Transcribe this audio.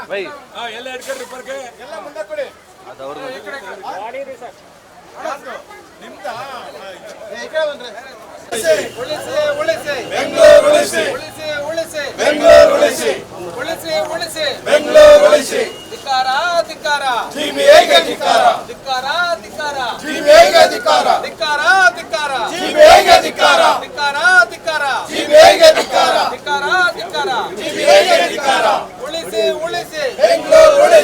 ಎಲ್ಲ ಹಿಡ್ಕೊಳ್ರಿ ಪರ್ಕೆ ಎಲ್ಲ ಮುಂದೆ ಕೊಡಿ ಬೆಂಗಳೂರು ಉಳಿಸಿ ಬೆಂಗಳೂರು ಉಳಿಸಿ ಬೆಂಗಳೂರು ಉಳಿಸಿ ಧಿಕ್ಕಾರ ಧಿಕ್ಕಾರ ಟಿವಿಗೆ ಧಿಕ್ಕಾರ ಧಿಕ್ಕಾರ ಧಿಕ್ಕಾರ ಟಿವಿಗೆ ಧಿಕ್ಕಾರ ಧಿಕ್ಕಾರ